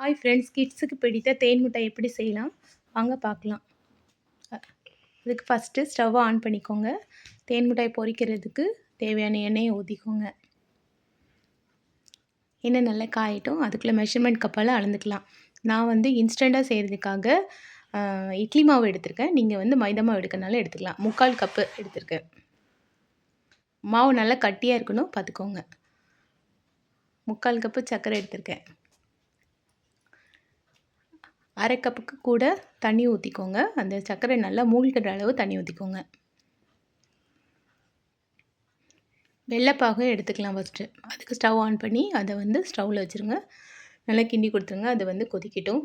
Hi friends, கிட்ஸுக்கு பிடித்த தேன் மிட்டாய் எப்படி செய்யலாம் வாங்க பார்க்கலாம். அதுக்கு ஃபஸ்ட்டு ஸ்டவ்வை ஆன் பண்ணிக்கோங்க. தேன் மிட்டாய் பொரிக்கிறதுக்கு தேவையான எண்ணெயை ஊற்றிக்கோங்க. எண்ணெய் நல்லா காயட்டும். அதுக்குள்ளே மெஷர்மெண்ட் கப்பால் அளந்துக்கலாம். நான் வந்து இன்ஸ்டண்ட்டாக செய்கிறதுக்காக இட்லி மாவு எடுத்திருக்கேன். நீங்கள் வந்து மைதா மாவு எடுக்கிறனால எடுத்துக்கலாம். 3/4 கப்பு எடுத்திருக்கேன். மாவு நல்லா கட்டியாக இருக்கணும் பார்த்துக்கோங்க. 3/4 கப்பு சர்க்கரை எடுத்திருக்கேன். அரை கப்புக்கு கூட தண்ணி ஊற்றிக்கோங்க. அந்த சர்க்கரை நல்லா மூழ்கிற அளவு தண்ணி ஊற்றிக்கோங்க. வெள்ளைப்பாகும் எடுத்துக்கலாம் ஃபஸ்ட்டு. அதுக்கு ஸ்டவ் ஆன் பண்ணி அதை வந்து ஸ்டவ்வில் வச்சுருங்க. நல்லா கிண்டி கொடுத்துருங்க. அது வந்து கொதிக்கட்டும்.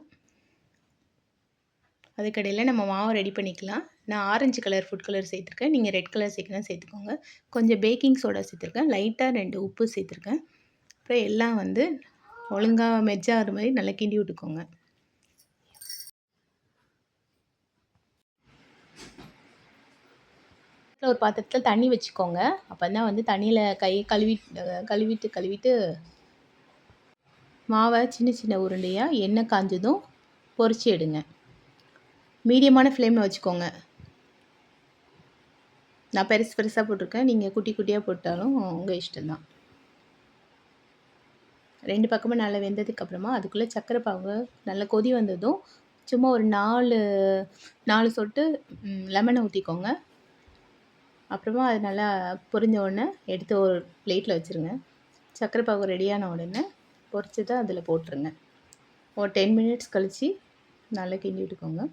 அதுக்கடையில் நம்ம மாவு ரெடி பண்ணிக்கலாம். நான் ஆரஞ்சு கலர் ஃபுட் கலர் சேர்த்துருக்கேன். நீங்கள் ரெட் கலர் சேர்க்கணும் சேர்த்துக்கோங்க. கொஞ்சம் பேக்கிங் சோடா சேர்த்துருக்கேன். லைட்டாக 2 உப்பு சேர்த்துருக்கேன். அப்புறம் எல்லாம் வந்து ஒழுங்காக மெஜ்ஜாகிற மாதிரி நல்லா கிண்டி விட்டுக்கோங்க. ஒரு பாத்திரத்தில் தண்ணி வச்சுக்கோங்க. அப்போ தான் வந்து தண்ணியில் கை கழுவிட்டு மாவை சின்ன சின்ன உருண்டையாக எண்ணெய் காஞ்சதும் பொரிச்சு எடுங்க. மீடியமான ஃப்ளேமில் வச்சுக்கோங்க. நான் பெருசு பெருசாக போட்டிருக்கேன். நீங்கள் குட்டி குட்டியாக போட்டாலும் உங்கள் இஷ்டம்தான். 2 பக்கமும் நல்லா வெந்ததுக்கப்புறமா அதுக்குள்ளே சர்க்கரை பாகு நல்லா கொதி வந்ததும் சும்மா ஒரு 4 சொட்டு லெமனை ஊற்றிக்கோங்க. அப்புறமா அது நல்லா பொரிஞ்ச உடனே எடுத்து ஒரு பிளேட்டில் வச்சுருங்க. சர்க்கரை பாகு ரெடியான உடனே பொரிச்சதை அதில் போட்டுருங்க. ஒரு 10 மினிட்ஸ் கழித்து நல்லா கிண்டி விட்டுக்கோங்க.